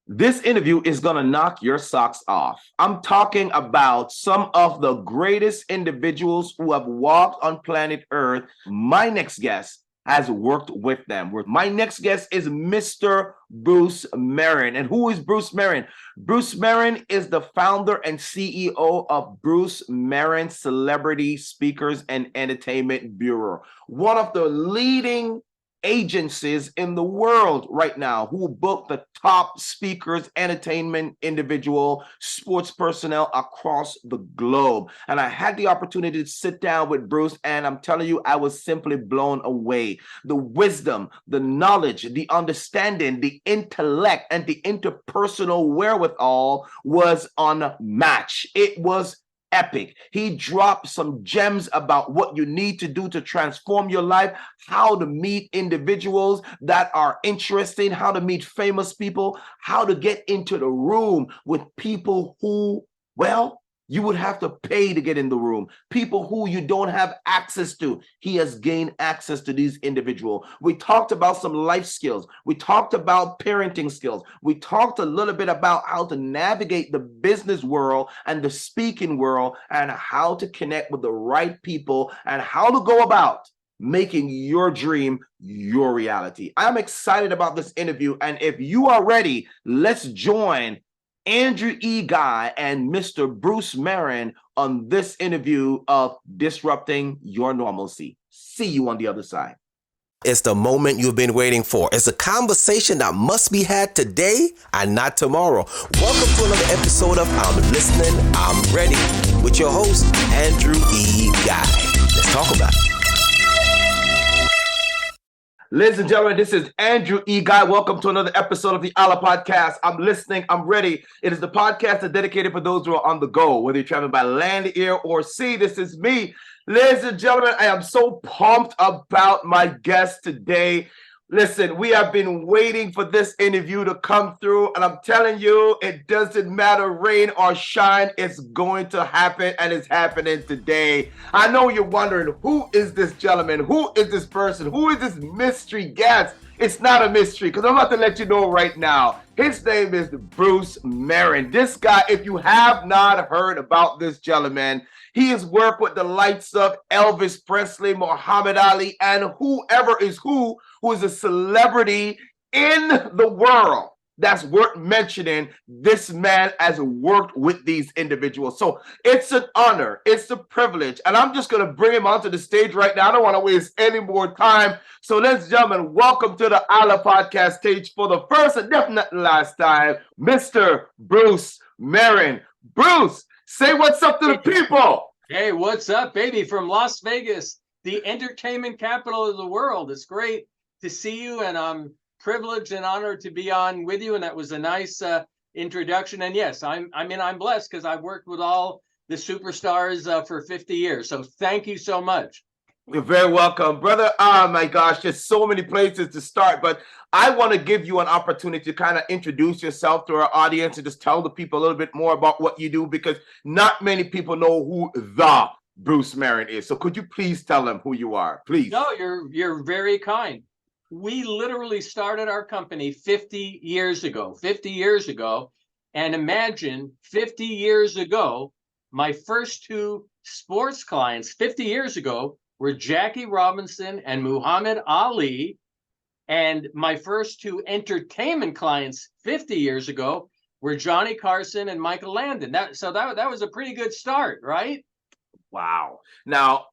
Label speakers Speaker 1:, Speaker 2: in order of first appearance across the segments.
Speaker 1: This interview is going to knock your socks off. I'm talking about some of the greatest individuals who have walked on planet Earth. My next guest has worked with them. My next guest is Mr. Bruce Merrin. And who is Bruce Merrin? Bruce Merrin is the founder and CEO of Bruce Merrin Celebrity Speakers and Entertainment Bureau, one of the leading agencies in the world right now who book the top speakers, entertainment individual, sports personnel across the globe. And I had the opportunity to sit down with Bruce, and I'm telling you, I was simply blown away. The wisdom, the knowledge, the understanding, the intellect, and the interpersonal wherewithal was unmatched. It was epic. He dropped some gems about what you need to do to transform your life, how to meet individuals that are interesting, how to meet famous people, how to get into the room with people who, well, you would have to pay to get in the room. People who you don't have access to. He has gained access to these individuals. We talked about some life skills. We talked about parenting skills. We talked a little bit about how to navigate the business world and the speaking world and how to connect with the right people and how to go about making your dream your reality. I'm excited about this interview. And if you are ready, let's join Andrew E. Guy and Mr. Bruce Merrin on this interview of Disrupting Your Normalcy. See you on the other side. It's the moment you've been waiting for. It's a conversation that must be had today and not tomorrow. Welcome to another episode of I'm Listening, I'm Ready with your host, Andrew E. Guy. Let's talk about it. Ladies and gentlemen, this is Andrew E. Guy. Welcome to another episode of the ILIRPODCAST. I'm listening, I'm ready. It is the podcast that's dedicated for those who are on the go, whether you're traveling by land, air, or sea. This is me. Ladies and gentlemen, I am so pumped about my guest today. Listen, we have been waiting for this interview to come through, and I'm telling you, it doesn't matter rain or shine, it's going to happen, and it's happening today. I know you're wondering, who is this gentleman? Who is this person? Who is this mystery guest? It's not a mystery, because I'm about to let you know right now. His name is Bruce Merrin. This guy, if you have not heard about this gentleman, he has worked with the likes of Elvis Presley, Mohamed Ali, and whoever is who is a celebrity in the world that's worth mentioning. This man has worked with these individuals. So it's an honor, it's a privilege, and I'm just going to bring him onto the stage right now. I don't want to waste any more time. So ladies and gentlemen, welcome to the ILIRPODCAST stage for the first and definitely last time, Mr. Bruce Merrin. Bruce, say what's up to the people.
Speaker 2: Hey, what's up, baby? From Las Vegas, the entertainment capital of the world. It's great to see you, and I'm privileged and honored to be on with you. And that was a nice introduction. And yes, I'm blessed because I've worked with all the superstars for 50 years. So thank you so much.
Speaker 1: You're very welcome, brother. Oh my gosh, there's so many places to start, but I want to give you an opportunity to kind of introduce yourself to our audience and just tell the people a little bit more about what you do, because not many people know who the Bruce Merrin is. So could you please tell them who you are, please?
Speaker 2: No, you're very kind. We literally started our company 50 years ago. And imagine 50 years ago, my first two sports clients 50 years ago were Jackie Robinson and Muhammad Ali. And my first two entertainment clients 50 years ago were Johnny Carson and Michael Landon. That was a pretty good start, right?
Speaker 1: Wow. Now,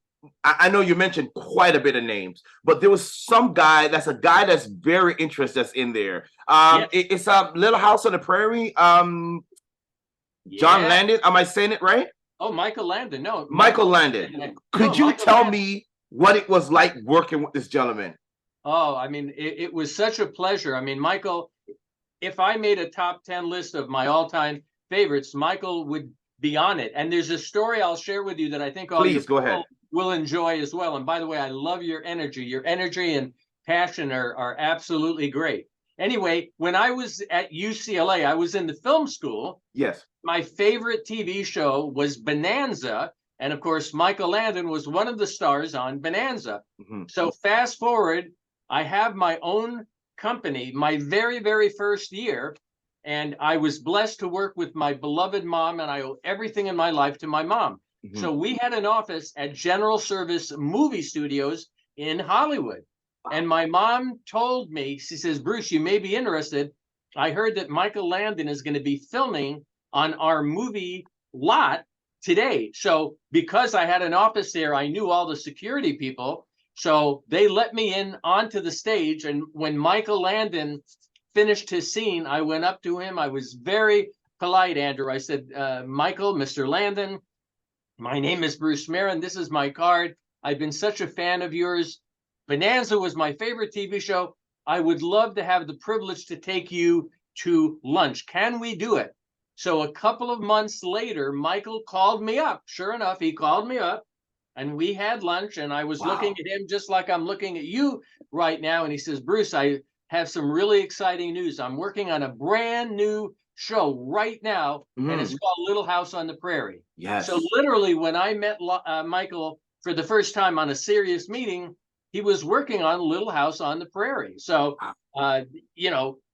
Speaker 1: I know you mentioned quite a bit of names, but there was some guy that's very interested in there. Yes. It's a Little House on the Prairie. John Landon. Am I saying it right?
Speaker 2: Oh, Michael Landon. No,
Speaker 1: Michael Landon. Could you tell me what it was like working with this gentleman?
Speaker 2: Oh, I mean, it was such a pleasure. I mean, Michael, if I made a top 10 list of my all-time favorites, Michael would be on it. And there's a story I'll share with you that I think all you will enjoy as well. And by the way, I love your energy. Your energy and passion are absolutely great. Anyway, when I was at UCLA, I was in the film school.
Speaker 1: Yes.
Speaker 2: My favorite TV show was Bonanza. And of course, Michael Landon was one of the stars on Bonanza. Mm-hmm. So fast forward, I have my own company. My very, very first year, And I was blessed to work with my beloved mom, and I owe everything in my life to my mom. So we had an office at General Service Movie Studios in Hollywood. And my mom told me, she says, Bruce, you may be interested. I heard that Michael Landon is going to be filming on our movie lot today. So because I had an office there, I knew all the security people. So they let me in onto the stage. And when Michael Landon finished his scene, I went up to him. I was very polite, Andrew. I said, Michael, Mr. Landon, my name is Bruce Merrin. This is my card. I've been such a fan of yours. Bonanza was my favorite TV show. I would love to have the privilege to take you to lunch. Can we do it? So a couple of months later, Michael called me up. Sure enough, he called me up and we had lunch, and I was looking at him just like I'm looking at you right now. And he says, Bruce, I have some really exciting news. I'm working on a brand new show right now, and it's called Little House on the Prairie.
Speaker 1: Yes.
Speaker 2: So literally, when I met Michael for the first time on a serious meeting, he was working on Little House on the Prairie. So,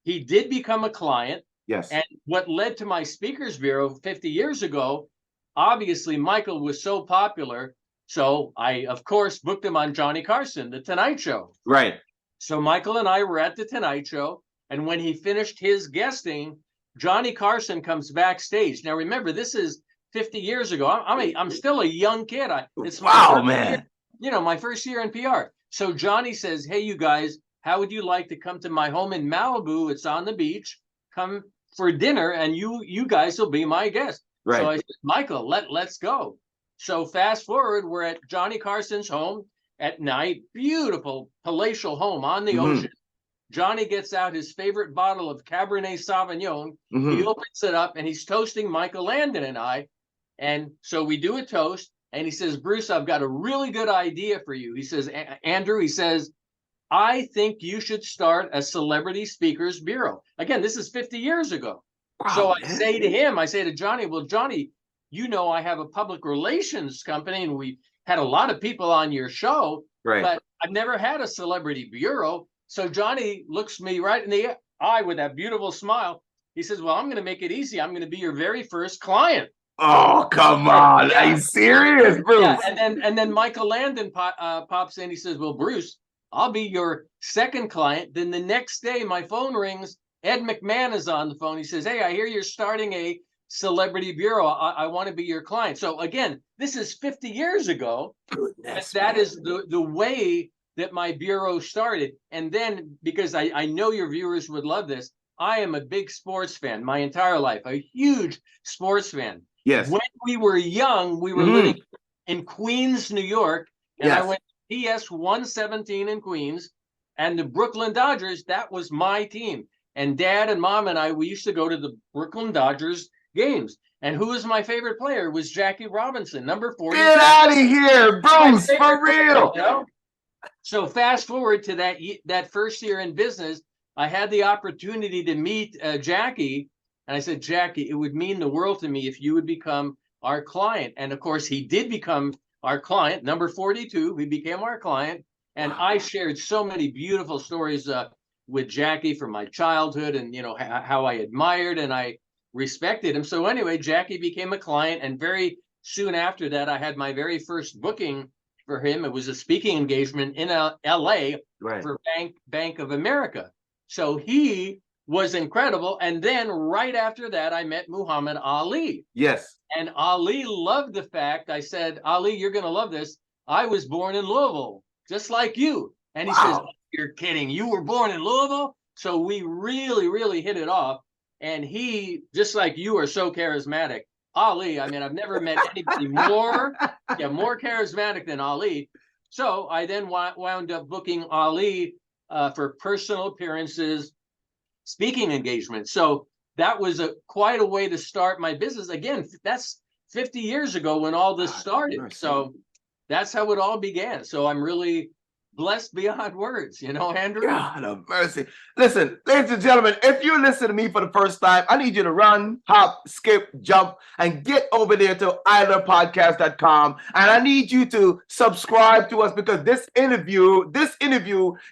Speaker 2: he did become a client.
Speaker 1: Yes.
Speaker 2: And what led to my Speakers Bureau 50 years ago, obviously, Michael was so popular. So I, of course, booked him on Johnny Carson, The Tonight Show.
Speaker 1: Right.
Speaker 2: So Michael and I were at The Tonight Show. And when he finished his guesting, Johnny Carson comes backstage. Now, remember, this is 50 years ago. I'm still a young kid. It's
Speaker 1: man.
Speaker 2: Year, my first year in PR. So Johnny says, hey, you guys, how would you like to come to my home in Malibu? It's on the beach. Come for dinner, and you guys will be my guest.
Speaker 1: Right.
Speaker 2: So I said, Michael, let's go. So fast forward, we're at Johnny Carson's home at night. Beautiful palatial home on the ocean. Johnny gets out his favorite bottle of Cabernet Sauvignon. He opens it up, and he's toasting Michael Landon and I. And so we do a toast, and he says, Bruce, I've got a really good idea for you. He says, Andrew, he says, I think you should start a celebrity speakers bureau. Again, this is 50 years ago.
Speaker 1: Wow,
Speaker 2: so I say to Johnny, well, Johnny, I have a public relations company, and we had a lot of people on your show, but I've never had a celebrity bureau. So Johnny looks me right in the eye with that beautiful smile. He says, well, I'm going to make it easy. I'm going to be your very first client.
Speaker 1: Oh, come on. Are you serious, Bruce?
Speaker 2: Yeah, and then Michael Landon pops in. He says, well, Bruce, I'll be your second client. Then the next day, my phone rings. Ed McMahon is on the phone. He says, hey, I hear you're starting a celebrity bureau. I want to be your client. So again, this is 50 years ago.
Speaker 1: Goodness,
Speaker 2: that is the way that my bureau started. And then, because I know your viewers would love this, I am a big sports fan my entire life, a huge sports fan.
Speaker 1: Yes.
Speaker 2: When we were young, we were living in Queens, New York, and I went to PS 117 in Queens, and the Brooklyn Dodgers, that was my team. And Dad and Mom and I, we used to go to the Brooklyn Dodgers games. And who was my favorite player? Was Jackie Robinson, number 40.
Speaker 1: Get out of here, Bruce, for real.
Speaker 2: So fast forward to that first year in business, I had the opportunity to meet Jackie. And I said, Jackie, it would mean the world to me if you would become our client. And of course, he did become our client, number 42. He became our client. And I shared so many beautiful stories with Jackie from my childhood, and how I admired and I respected him. So anyway, Jackie became a client, and very soon after that, I had my very first booking for him. It was a speaking engagement in LA for Bank of America. So he was incredible. And then right after that, I met Muhammad Ali.
Speaker 1: Yes.
Speaker 2: And Ali loved the fact, I said, Ali, you're going to love this. I was born in Louisville, just like you. And he says, you're kidding. You were born in Louisville? So we really, really hit it off. And he, just like you, are so charismatic. Ali, I mean, I've never met anybody more charismatic than Ali. So I then wound up booking Ali for personal appearances, speaking engagements. So that was quite a way to start my business. Again, that's 50 years ago when all this started. So that's how it all began. So I'm really blessed beyond words, Andrew.
Speaker 1: God of mercy. Listen, ladies and gentlemen, if you're listening to me for the first time, I need you to run, hop, skip, jump, and get over there to ILIRPODCAST.com. And I need you to subscribe to us, because this interview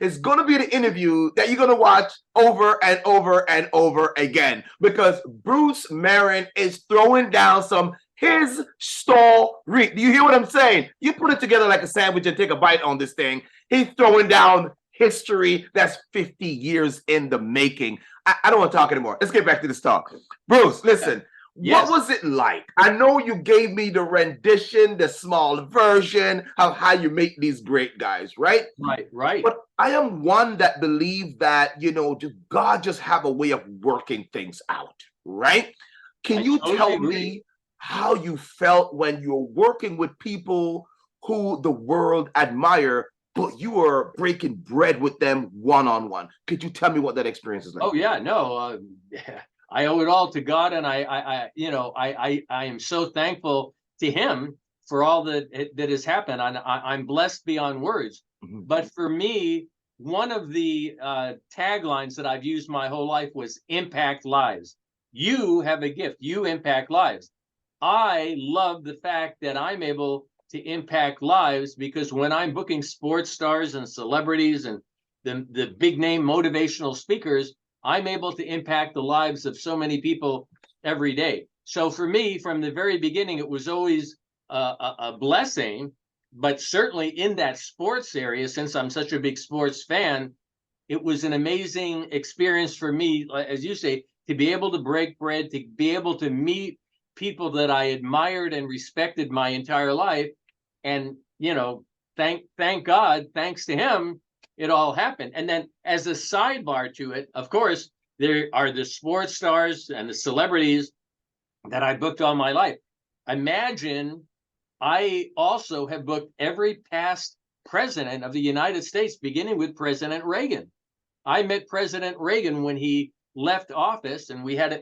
Speaker 1: is going to be the interview that you're going to watch over and over and over again, because Bruce Merrin is throwing down some his story. Do you hear what I'm saying? You put it together like a sandwich and take a bite on this thing. He's throwing down history that's 50 years in the making. I don't want to talk anymore. Let's get back to this talk. Bruce, listen,
Speaker 2: Yes.
Speaker 1: What was it like? I know you gave me the rendition, the small version of how you make these great guys, right?
Speaker 2: Right.
Speaker 1: But I am one that believes that, God just have a way of working things out, right? Can you
Speaker 2: totally
Speaker 1: tell
Speaker 2: agree.
Speaker 1: me how you felt when you're working with people who the world admire, but you are breaking bread with them one-on-one? Could you tell me what that experience is like?
Speaker 2: Oh yeah, no, I owe it all to God, and I am so thankful to Him for all that has happened. I'm blessed beyond words.
Speaker 1: Mhm.
Speaker 2: But for me, one of the taglines that I've used my whole life was impact lives. You have a gift. You impact lives. I love the fact that I'm able to impact lives, because when I'm booking sports stars and celebrities and the big name motivational speakers, I'm able to impact the lives of so many people every day. So for me, from the very beginning, it was always a blessing, but certainly in that sports area, since I'm such a big sports fan, it was an amazing experience for me, as you say, to be able to break bread, to be able to meet people that I admired and respected my entire life. And, thank God, thanks to Him, it all happened. And then as a sidebar to it, of course, there are the sports stars and the celebrities that I booked all my life. Imagine I also have booked every past president of the United States, beginning with President Reagan. I met President Reagan when he left office, and we had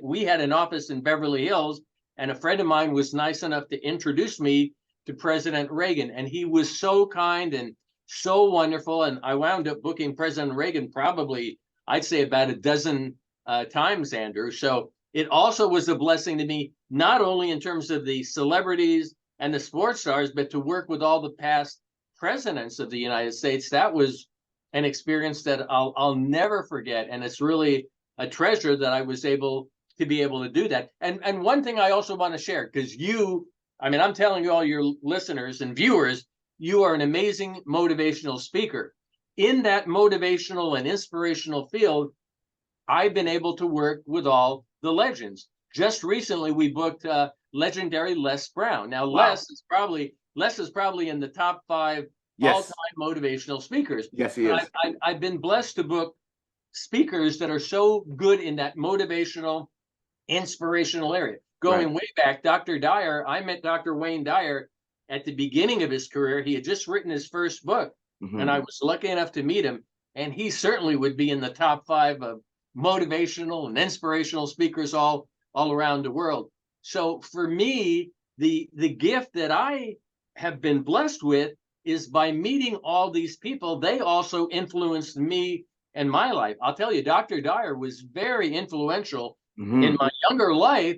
Speaker 2: an office in Beverly Hills, and a friend of mine was nice enough to introduce me to President Reagan, and he was so kind and so wonderful. And I wound up booking President Reagan probably, I'd say, about a dozen times, Andrew. So it also was a blessing to me, not only in terms of the celebrities and the sports stars, but to work with all the past presidents of the United States. That was an experience that I'll never forget, and it's really a treasure that I was able to do that. And one thing I also want to share, because I'm telling you, all your listeners and viewers, you are an amazing motivational speaker. In that motivational and inspirational field, I've been able to work with all the legends. Just recently, we booked legendary Les Brown. Now,
Speaker 1: Wow.
Speaker 2: Les is probably in the top 5 all-time motivational speakers.
Speaker 1: Yes, he is.
Speaker 2: I've been blessed to book speakers that are so good in that motivational, inspirational area. Going way back, Dr. Dyer, I met Dr. Wayne Dyer at the beginning of his career. He had just written his first book, and I was lucky enough to meet him. And he certainly would be in the top 5 of motivational and inspirational speakers all around the world. So for me, the gift that I have been blessed with is by meeting all these people. They also influenced me and my life. I'll tell you, Dr. Dyer was very influential in my younger life,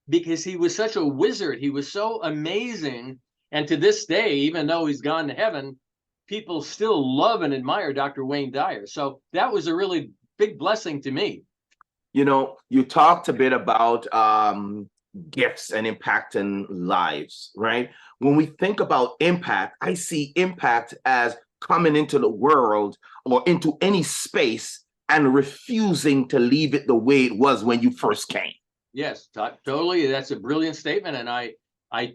Speaker 2: because he was such a wizard. He was so amazing. And to this day, even though he's gone to heaven, people still love and admire Dr. Wayne Dyer. So that was a really big blessing to me.
Speaker 1: You talked a bit about gifts and impacting lives, right? When we think about impact, I see impact as coming into the world or into any space and refusing to leave it the way it was when you first came.
Speaker 2: Yes, totally. That's a brilliant statement. And I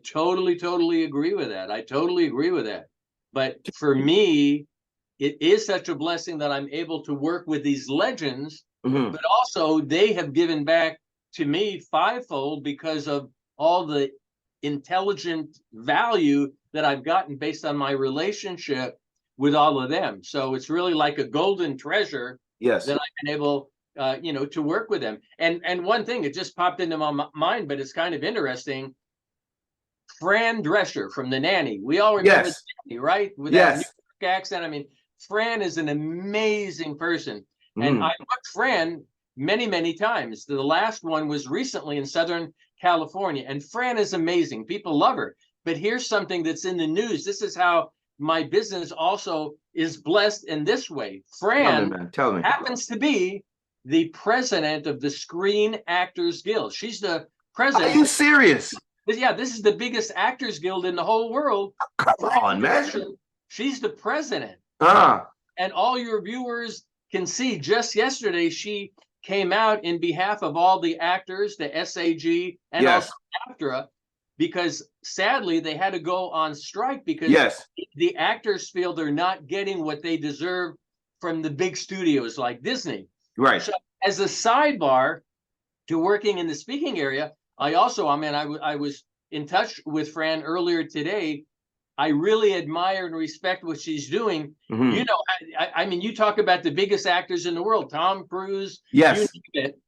Speaker 2: totally agree with that. I totally agree with that. But for me, it is such a blessing that I'm able to work with these legends, but also they have given back to me fivefold because of all the intelligent value that I've gotten based on my relationship with all of them. So it's really like a golden treasure that I've been able to work with them. And one thing, it just popped into my mind, but it's kind of interesting. Fran Drescher from The Nanny. We all remember The Nanny, right? With that New York accent. Fran is an amazing person. And I booked Fran many, many times. The last one was recently in Southern California. And Fran is amazing. People love her. But here's something that's in the news. This is how my business also is blessed in this way. Fran happens to be the president of the Screen Actors Guild. She's the president.
Speaker 1: Are you serious?
Speaker 2: Yeah, this is the biggest actors guild in the whole world.
Speaker 1: Come on, man.
Speaker 2: She's the president. And all your viewers can see, just yesterday, she came out in behalf of all the actors, the SAG, and also AFTRA, because sadly they had to go on strike because the actors feel they're not getting what they deserve from the big studios like Disney.
Speaker 1: Right.
Speaker 2: So as a sidebar to working in the speaking area, I also, I was in touch with Fran earlier today. I really admire and respect what she's doing. You know, I mean, you talk about the biggest actors in the world, Tom Cruise.
Speaker 1: Yes.
Speaker 2: You name it.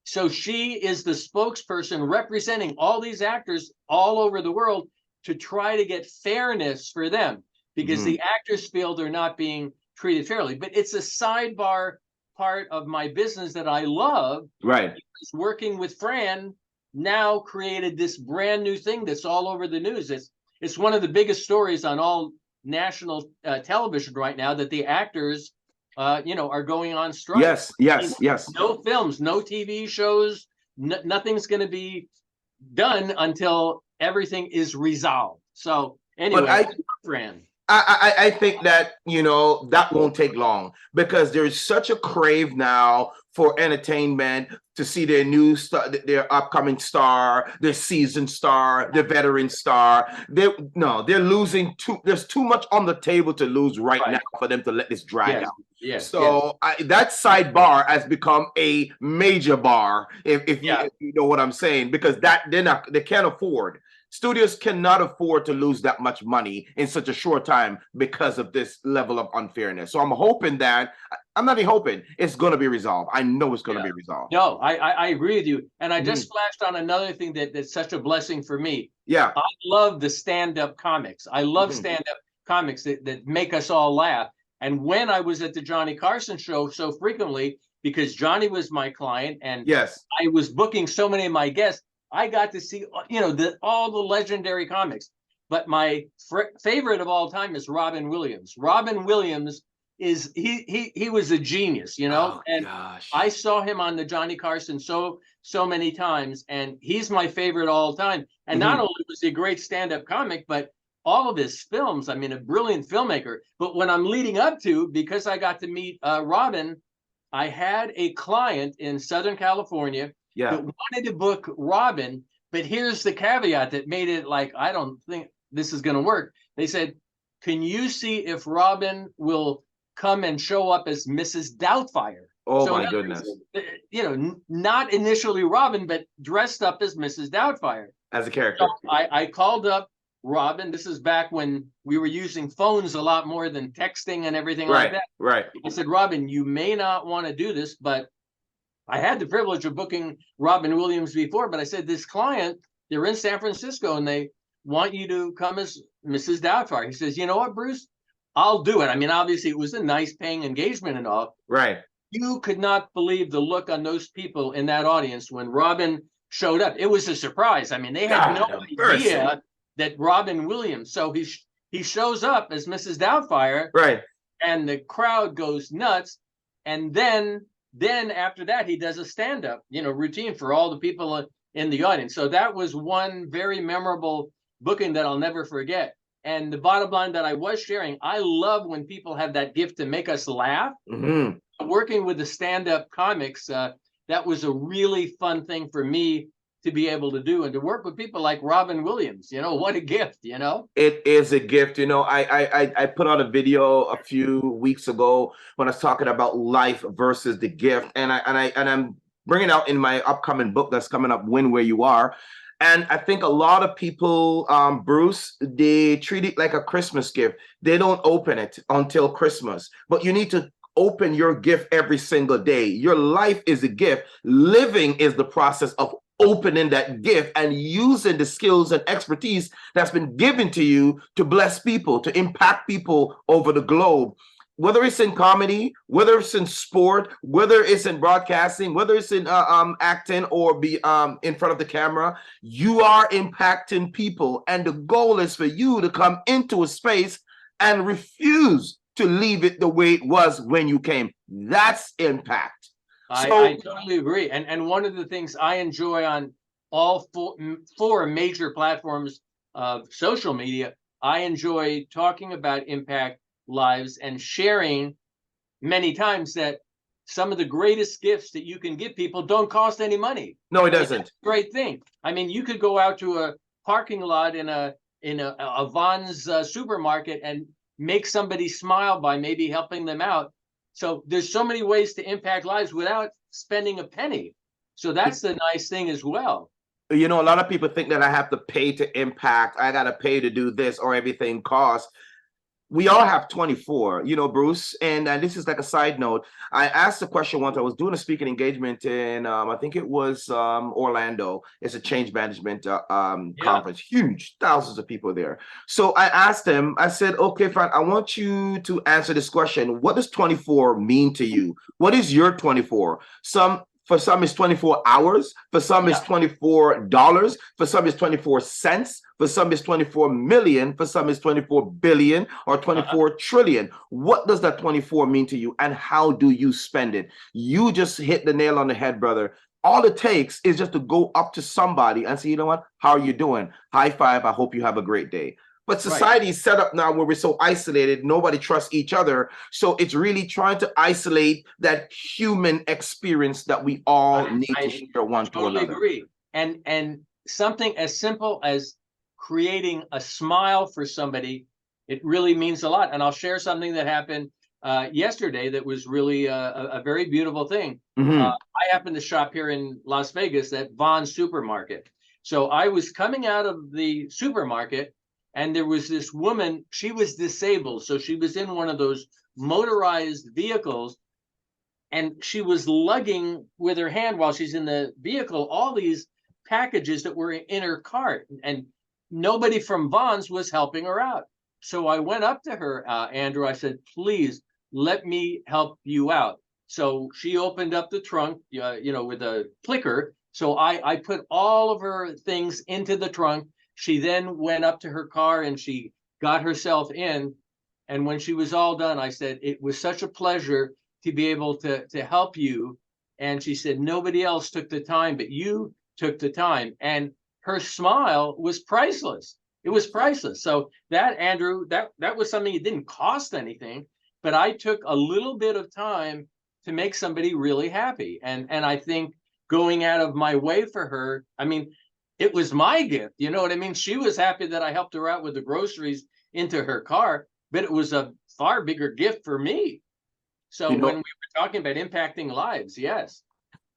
Speaker 2: So she is the spokesperson representing all these actors all over the world to try to get fairness for them, because the actors feel they're not being treated fairly. But it's a sidebar part of my business that I love.
Speaker 1: Right.
Speaker 2: Because working with Fran now created this brand new thing that's all over the news. It's one of the biggest stories on all national television right now, that the actors, are going on strike.
Speaker 1: Yes.
Speaker 2: No films, no TV shows, nothing's going to be done until everything is resolved. So anyway, Fran.
Speaker 1: I think that, that won't take long, because there's such a crave now for entertainment, to see their new star, their upcoming star, their seasoned star, their veteran star. They're losing there's too much on the table to lose right now for them to let this drag out. So that sidebar has become a major bar, if you know what I'm saying, because they can't afford. Studios cannot afford to lose that much money in such a short time because of this level of unfairness. So I'm hoping that, I'm not even hoping, it's going to be resolved. I know it's going to be resolved.
Speaker 2: No, I agree with you. And I just flashed on another thing that's such a blessing for me.
Speaker 1: Yeah.
Speaker 2: I love the stand-up comics. I love stand-up comics that make us all laugh. And when I was at the Johnny Carson show so frequently, because Johnny was my client and I was booking so many of my guests, I got to see, all the legendary comics. But my favorite of all time is Robin Williams. Robin Williams is he was a genius, I saw him on the Johnny Carson so many times, and he's my favorite all time. And not only was he a great stand-up comic, but all of his films, a brilliant filmmaker. But when I'm leading up to, because I got to meet Robin, I had a client in Southern California that wanted to book Robin, but here's the caveat that made it like, I don't think this is going to work. They said, can you see if Robin will come and show up as Mrs. Doubtfire?
Speaker 1: Oh, my goodness.
Speaker 2: Not initially Robin, but dressed up as Mrs. Doubtfire.
Speaker 1: As a character.
Speaker 2: So I called up Robin. This is back when we were using phones a lot more than texting and everything like that.
Speaker 1: Right.
Speaker 2: I said, Robin, you may not want to do this, but I had the privilege of booking Robin Williams before, but I said, this client, they're in San Francisco and they want you to come as Mrs. Doubtfire. He says, you know what, Bruce? I'll do it. Obviously it was a nice paying engagement and all.
Speaker 1: Right.
Speaker 2: You could not believe the look on those people in that audience when Robin showed up. It was a surprise. They had no idea that Robin Williams. So he shows up as Mrs. Doubtfire.
Speaker 1: Right.
Speaker 2: And the crowd goes nuts. And then after that, he does a stand-up, routine for all the people in the audience. So that was one very memorable booking that I'll never forget. And the bottom line that I was sharing, I love when people have that gift to make us laugh. Working with the stand-up comics, that was a really fun thing for me to be able to do, and to work with people like Robin Williams. What a gift, It is a gift. I put out a video a few weeks ago when I was talking about life versus the gift, and I'm bringing out in my upcoming book that's coming up, Win Where You Are. And I think a lot of people, Bruce, they treat it like a Christmas gift. They don't open it until Christmas, but you need to open your gift every single day. Your life is a gift. Living is the process of opening that gift and using the skills and expertise that's been given to you to bless people, to impact people over the globe.
Speaker 1: whether it's in comedy, whether it's in sport, whether it's in broadcasting, whether it's in acting or be in front of the camera, you are impacting people. And the goal is for you to come into a space and refuse to leave it the way it was when you came. That's impact.
Speaker 2: I totally agree. And one of the things I enjoy on all four major platforms of social media, I enjoy talking about impact lives and sharing many times that some of the greatest gifts that you can give people don't cost any money.
Speaker 1: No, it doesn't.
Speaker 2: That's a great thing. I mean, you could go out to a parking lot in a Vons supermarket and make somebody smile by maybe helping them out. So there's so many ways to impact lives without spending a penny. So that's the nice thing as well.
Speaker 1: You know, a lot of people think that I have to pay to impact. I got to pay to do this or everything costs. We all have 24, you know, Bruce. And this is like a side note. I asked a question once. I was doing a speaking engagement in, I think it was Orlando. It's a change management conference, huge, thousands of people there. So I asked him, I said, okay, Frank, I want you to answer this question. What does 24 mean to you? What is your 24? For some, it's 24 hours. For some, it's $24. For some, it's 24 cents. For some, it's 24 million. For some, it's 24 billion or 24 trillion. What does that 24 mean to you, and how do you spend it? You just hit the nail on the head, brother. All it takes is just to go up to somebody and say, you know what? How are you doing? High five. I hope you have a great day. But society is set up now where we're so isolated, nobody trusts each other. So it's really trying to isolate that human experience that we all need to share one to another. I
Speaker 2: totally agree. And something as simple as creating a smile for somebody, it really means a lot. And I'll share something that happened yesterday that was really a very beautiful thing. I happen to shop here in Las Vegas at Vons supermarket. So I was coming out of the supermarket, and there was this woman. She was disabled, so she was in one of those motorized vehicles, and she was lugging with her hand while she's in the vehicle all these packages that were in her cart, and nobody from Vons was helping her out. So I went up to her, Andrew. I said, please let me help you out. So she opened up the trunk, you know, with a clicker. So I put all of her things into the trunk. She then went up to her car and she got herself in. And when she was all done, I said, it was such a pleasure to be able to help you. And she said, nobody else took the time, but you took the time. And her smile was priceless. It was priceless. So that, Andrew, that was something that didn't cost anything, but I took a little bit of time to make somebody really happy. And I think going out of my way for her, I mean, it was my gift. You know what I mean? She was happy that I helped her out with the groceries into her car, but it was a far bigger gift for me. So when we were talking about impacting lives, yes.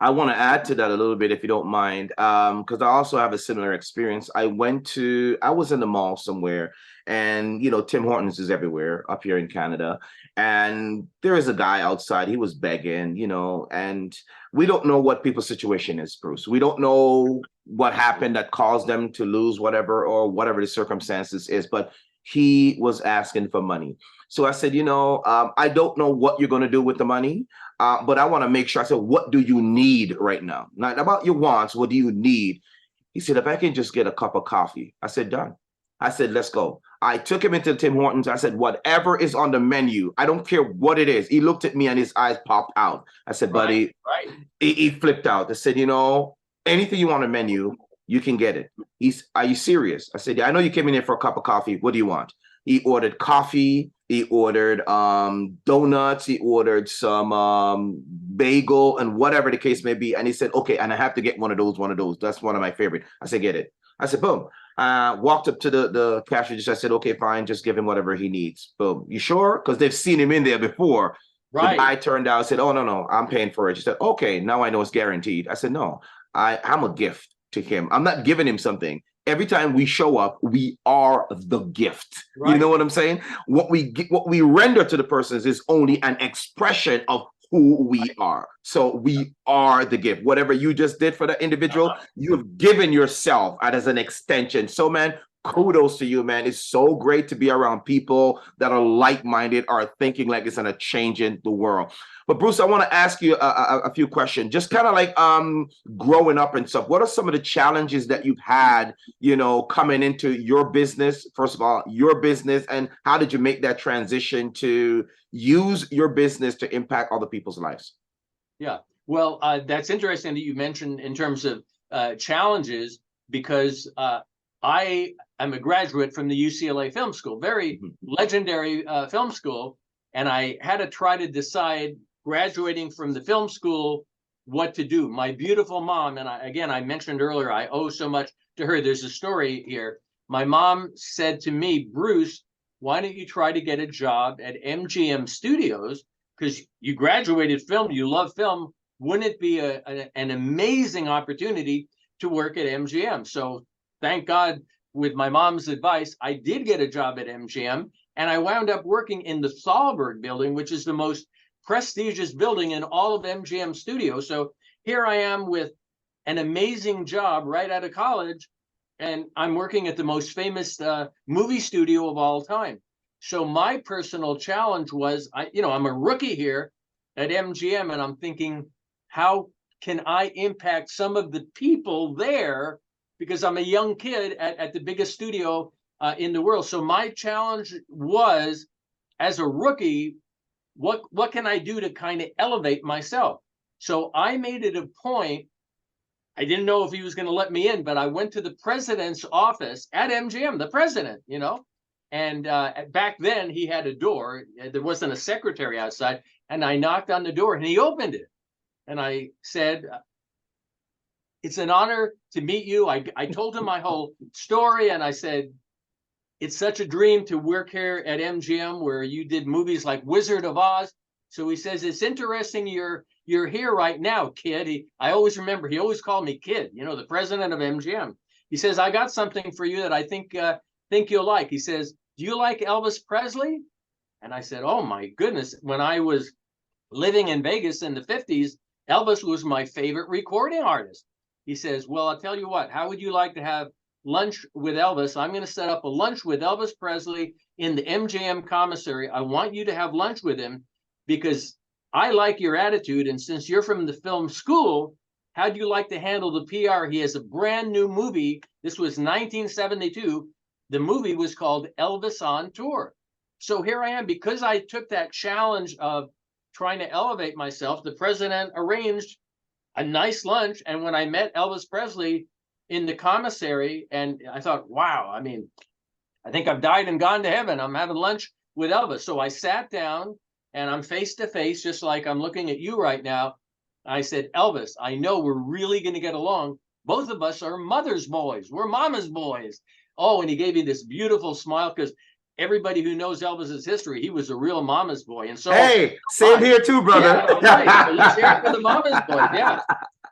Speaker 1: I want to add to that a little bit, if you don't mind, because I also have a similar experience. I was in the mall somewhere, and, you know, Tim Hortons is everywhere up here in Canada. And there is a guy outside, he was begging, you know, and we don't know what people's situation is, Bruce. We don't know what happened that caused them to lose whatever, or whatever the circumstances is, but he was asking for money. So I said, you know, I don't know what you're going to do with the money, but I want to make sure. I said, what do you need right now? Not about your wants. What do you need? He said, if I can just get a cup of coffee. I said, done. I said, let's go. I took him into Tim Hortons. I said, whatever is on the menu, I don't care what it is. He looked at me and his eyes popped out. I said, buddy, He flipped out. I said, you know, anything you want on the menu, you can get it. Are you serious? I said, yeah, I know you came in here for a cup of coffee. What do you want? He ordered coffee. He ordered donuts. He ordered some bagel and whatever the case may be. And he said, okay, and I have to get one of those. That's one of my favorite. I said, get it. I said, boom. Walked up to the cash register. I said, okay, fine. Just give him whatever he needs. Boom. You sure? Because they've seen him in there before. Right. The guy turned out and said, oh, no, I'm paying for it. She said, okay, now I know it's guaranteed. I said, no, I'm a gift to him. I'm not giving him something. Every time we show up, we are the gift. Right. You know what I'm saying? What we render to the person is only an expression of who we are. So we are the gift. Whatever you just did for that individual, you have given yourself as an extension. So, man, Kudos to you, man. It's so great to be around people that are like-minded, are thinking like it's gonna change in the world. But Bruce, I want to ask you a few questions. Just kind of like growing up and stuff. What are some of the challenges that you've had, coming into your business? First of all, your business, and how did you make that transition to use your business to impact other people's lives?
Speaker 2: Yeah, well, that's interesting that you mentioned in terms of challenges, because I am a graduate from the UCLA Film School, very legendary film school, and I had to try to decide, graduating from the film school, what to do. My beautiful mom, and I mentioned earlier, I owe so much to her. There's a story here. My mom said to me, Bruce, why don't you try to get a job at MGM Studios? Because you graduated film, you love film. Wouldn't it be an amazing opportunity to work at MGM? So thank God, with my mom's advice, I did get a job at MGM, and I wound up working in the Thalberg building, which is the most prestigious building in all of MGM Studios. So here I am with an amazing job right out of college, and I'm working at the most famous movie studio of all time. So my personal challenge was, I'm a rookie here at MGM, and I'm thinking, how can I impact some of the people there? Because I'm a young kid at the biggest studio in the world. So my challenge was, as a rookie, what can I do to kind of elevate myself? So I made it a point. I didn't know if he was going to let me in, but I went to the president's office at MGM, the president, and back then he had a door. There wasn't a secretary outside. And I knocked on the door and he opened it. And I said, it's an honor to meet you. I told him my whole story, and I said, it's such a dream to work here at MGM, where you did movies like Wizard of Oz. So he says, it's interesting you're here right now, kid. I always remember, he always called me kid, the president of MGM. He says, I got something for you that I think you'll like. He says, do you like Elvis Presley? And I said, oh my goodness. When I was living in Vegas in the 50s, Elvis was my favorite recording artist. He says, well, I'll tell you what, how would you like to have lunch with Elvis? I'm going to set up a lunch with Elvis Presley in the MGM commissary. I want you to have lunch with him because I like your attitude. And since you're from the film school, how'd you like to handle the PR? He has a brand new movie. This was 1972. The movie was called Elvis on Tour. So here I am, because I took that challenge of trying to elevate myself. The president arranged a nice lunch. And when I met Elvis Presley in the commissary, and I thought, wow, I think I've died and gone to heaven. I'm having lunch with Elvis. So I sat down and I'm face to face, just like I'm looking at you right now. I said, Elvis, I know we're really going to get along. Both of us are mother's boys. We're mama's boys. Oh, and he gave me this beautiful smile, because everybody who knows Elvis's history, he was a real mama's boy. And so,
Speaker 1: hey, same here too, brother.
Speaker 2: Yeah, right. So let's hear it for the mama's boy. Yeah.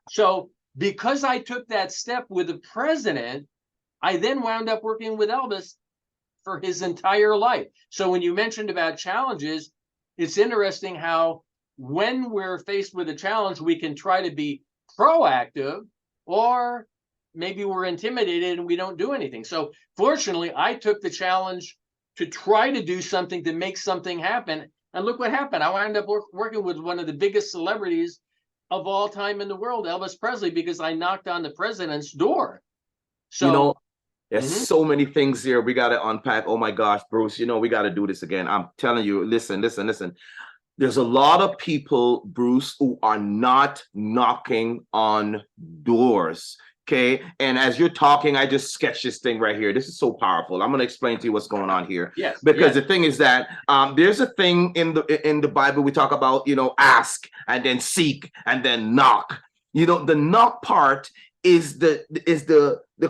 Speaker 2: So because I took that step with the president, I then wound up working with Elvis for his entire life. So when you mentioned about challenges, it's interesting how when we're faced with a challenge, we can try to be proactive, or maybe we're intimidated and we don't do anything. So fortunately, I took the challenge to try to do something, to make something happen. And look what happened. I wound up working with one of the biggest celebrities of all time in the world, Elvis Presley, because I knocked on the president's door. So,
Speaker 1: there's so many things here we got to unpack. Oh my gosh, Bruce, we got to do this again. I'm telling you, listen. There's a lot of people, Bruce, who are not knocking on doors. Okay. And as you're talking, I just sketched this thing right here. This is so powerful. I'm going to explain to you what's going on here.
Speaker 2: Yes.
Speaker 1: Because the thing is that there's a thing in the Bible we talk about, ask and then seek and then knock. The knock part is the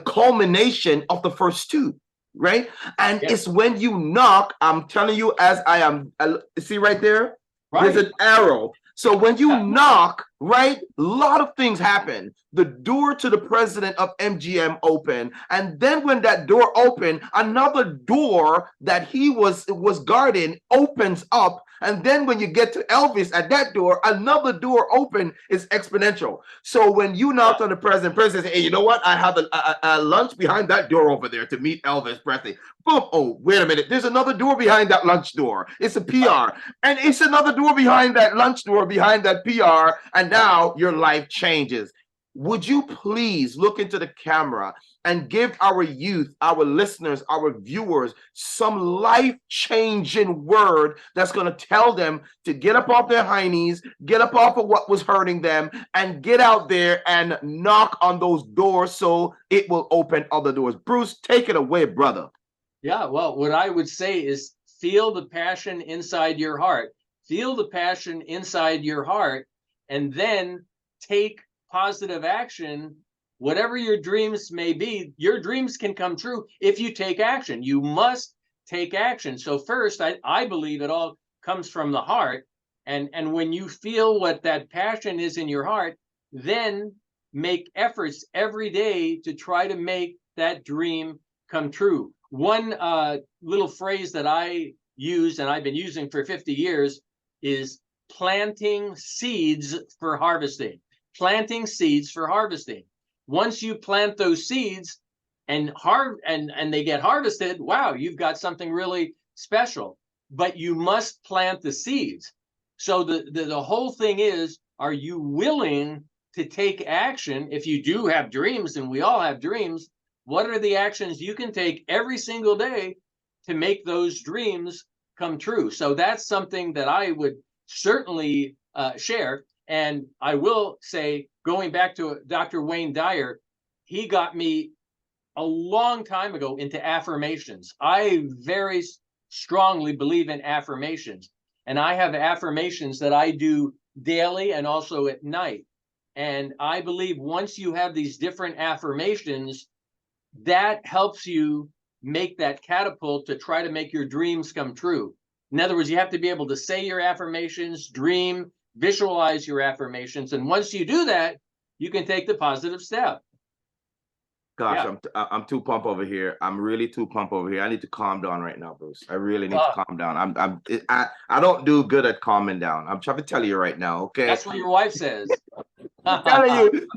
Speaker 1: culmination of the first two, right? And it's when you knock, I'm telling you, as I am, see right there? Right. There's an arrow. So when you knock, right, a lot of things happen. The door to the president of MGM opened. And then when that door opened, another door that he was guarding opens up. And then when you get to Elvis at that door, another door open is exponential. So when you knocked on the president says, hey, you know what? I have a lunch behind that door over there to meet Elvis Presley. Boom. Oh, wait a minute. There's another door behind that lunch door. It's a PR. And it's another door behind that lunch door, behind that PR. And now your life changes. Would you please look into the camera and give our youth, our listeners, our viewers some life-changing word that's going to tell them to get up off their high knees, get up off of what was hurting them, and get out there and knock on those doors so it will open other doors. Bruce, take it away, brother.
Speaker 2: Yeah, well, what I would say is feel the passion inside your heart. Feel the passion inside your heart, and then take positive action. Whatever your dreams may be, your dreams can come true if you take action. You must take action. So first, I believe it all comes from the heart. And when you feel what that passion is in your heart, then make efforts every day to try to make that dream come true. One little phrase that I use, and I've been using for 50 years, is planting seeds for harvesting. Planting seeds for harvesting. Once you plant those seeds and they get harvested, wow, you've got something really special. But you must plant the seeds. So the whole thing is, are you willing to take action? If you do have dreams, and we all have dreams, what are the actions you can take every single day to make those dreams come true? So that's something that I would certainly share. And I will say, going back to Dr. Wayne Dyer, he got me a long time ago into affirmations. I very strongly believe in affirmations. And I have affirmations that I do daily and also at night. And I believe once you have these different affirmations, that helps you make that catapult to try to make your dreams come true. In other words, you have to be able to say your affirmations, dream, visualize your affirmations. And once you do that, you can take the positive step.
Speaker 1: Gosh, yeah. I'm too pumped over here. I'm really too pumped over here. I need to calm down right now, Bruce. I really need to calm down. I don't do good at calming down. I'm trying to tell you right now. Okay,
Speaker 2: that's what your wife says.
Speaker 1: I'm telling you,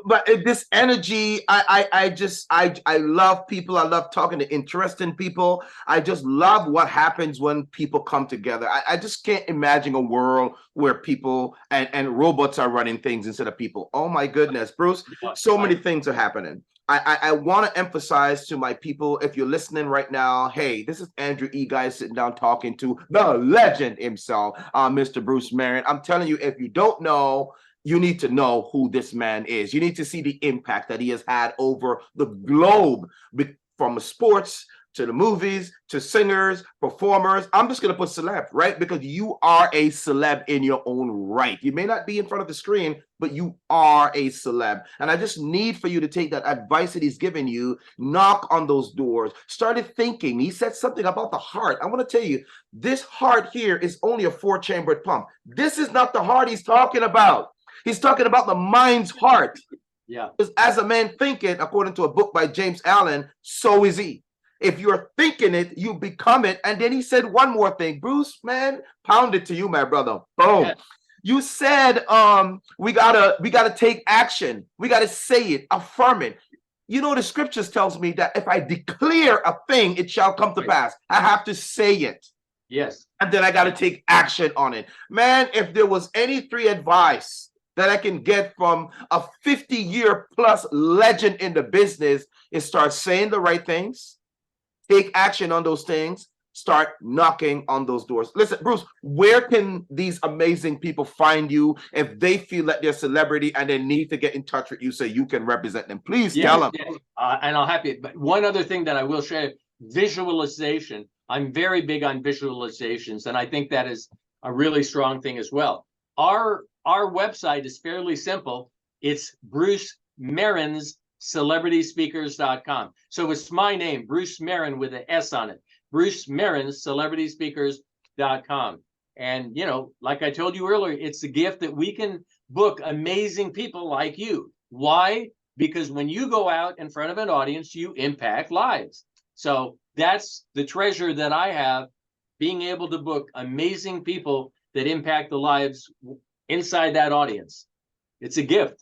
Speaker 1: but this energy. I love people. I love talking to interesting people. I just love what happens when people come together. I just can't imagine a world where people and robots are running things instead of people. Oh my goodness, Bruce! So many things are happening. I want to emphasize to my people, if you're listening right now, hey, this is Andrew E. Guy sitting down talking to the legend himself, Mr. Bruce Merrin. I'm telling you, if you don't know, you need to know who this man is. You need to see the impact that he has had over the globe, from sports to the movies, to singers, performers. I'm just going to put celeb, right? Because you are a celeb in your own right. You may not be in front of the screen, but you are a celeb. And I just need for you to take that advice that he's given you, knock on those doors, started thinking. He said something about the heart. I want to tell you, this heart here is only a 4-chambered pump. This is not the heart he's talking about. He's talking about the mind's heart.
Speaker 2: Yeah.
Speaker 1: Because as a man thinketh, according to a book by James Allen, so is he. If you're thinking it, you become it. And then he said one more thing. Bruce, man, pound it to you, my brother. Boom. Yeah. You said we gotta take action. We gotta say it, affirm it. You know, the scriptures tells me that if I declare a thing, it shall come to pass. I have to say it.
Speaker 2: Yes.
Speaker 1: And then I gotta take action on it. Man, if there was any 3 advice that I can get from a 50-year plus legend in the business, is start saying the right things. Take action on those things. Start knocking on those doors. Listen, Bruce, where can these amazing people find you if they feel that they're celebrity and they need to get in touch with you so you can represent them? Please tell them.
Speaker 2: Yes. And I'll happy. But one other thing that I will share, visualization. I'm very big on visualizations, and I think that is a really strong thing as well. Our website is fairly simple. It's Bruce Merrin's CelebritySpeakers.com. So it's my name, Bruce Merrin, with an S on it. Bruce Merrin, CelebritySpeakers.com. And, you know, like I told you earlier, it's a gift that we can book amazing people like you. Why? Because when you go out in front of an audience, you impact lives. So that's the treasure that I have. being able to book amazing people that impact the lives inside that audience. It's a gift.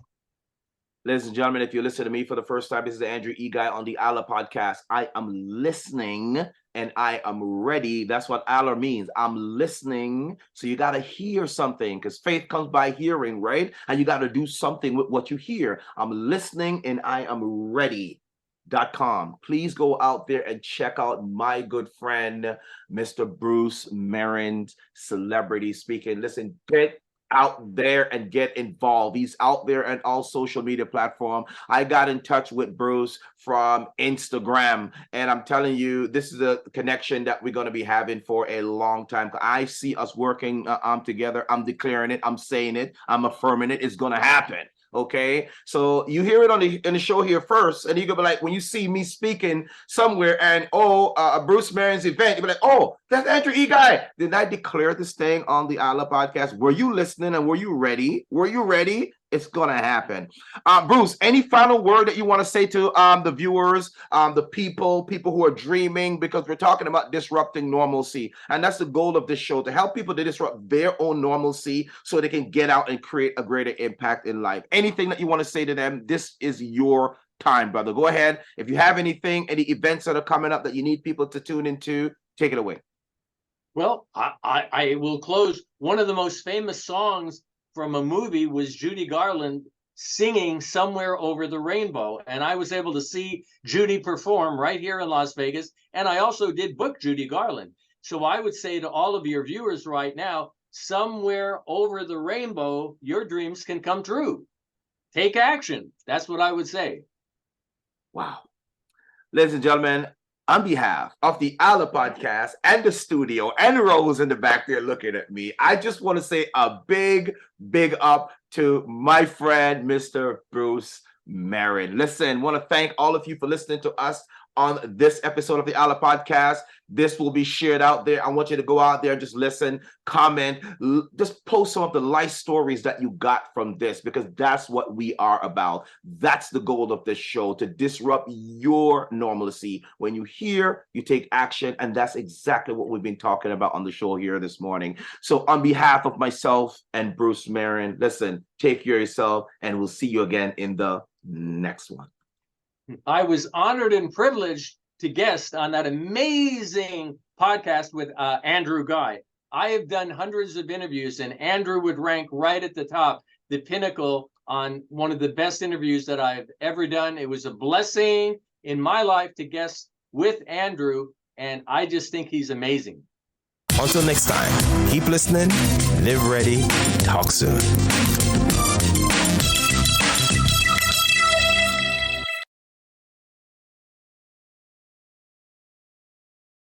Speaker 1: Ladies and gentlemen, if you listen to me for the first time, this is the Andrew E. Guy on the ILIRPODCAST. I am listening and I am ready. That's what ILIR means. I'm listening. So you got to hear something, because faith comes by hearing, right? And you got to do something with what you hear. I'm listening and I am ready.com. Please go out there and check out my good friend, Mr. Bruce Merrin, celebrity speaking. Listen, get out there and get involved. He's out there on all social media platforms. I got in touch with Bruce from Instagram, and I'm telling you, this is a connection that we're going to be having for a long time. I see us working together. I'm declaring it. I'm saying it. I'm affirming it. It's going to happen. Okay, so you hear it on the show here first, and you're gonna be like, when you see me speaking somewhere and Bruce Merrin's event, you'll be like, oh, that's Andrew E. Guy. Did I declare this thing on the ILIRPODCAST? Were you listening and were you ready? Were you ready? It's gonna happen. Bruce, any final word that you want to say to the viewers, the people who are dreaming, because we're talking about disrupting normalcy, and that's the goal of this show, to help people to disrupt their own normalcy so they can get out and create a greater impact in life. Anything that you want to say to them, this is your time, brother. Go ahead. If you have anything, any events that are coming up that you need people to tune into, take it away.
Speaker 2: Well, I will close. One of the most famous songs from a movie was Judy Garland singing Somewhere Over the Rainbow. And I was able to see Judy perform right here in Las Vegas. And I also did book Judy Garland. So I would say to all of your viewers right now, somewhere over the rainbow, your dreams can come true. Take action. That's what I would say.
Speaker 1: Wow. Ladies and gentlemen, on behalf of the ILIRPODCAST and the studio and Rose in the back there looking at me, I just want to say a big up to my friend, Mr. Bruce Merrin. Listen, want to thank all of you for listening to us on this episode of the ILIRPODCAST. This will be shared out there. I want you to go out there and just listen, comment, just post some of the life stories that you got from this, because that's what we are about. That's the goal of this show, to disrupt your normalcy. When you hear, you take action, and that's exactly what we've been talking about on the show here this morning. So on behalf of myself and Bruce Merrin, listen, take care of yourself, and we'll see you again in the next one.
Speaker 2: I was honored and privileged to guest on that amazing podcast with Andrew Guy. I have done hundreds of interviews, and Andrew would rank right at the top, the pinnacle on one of the best interviews that I've ever done. It was a blessing in my life to guest with Andrew, and I just think he's amazing.
Speaker 3: Until next time, keep listening, live ready, talk soon.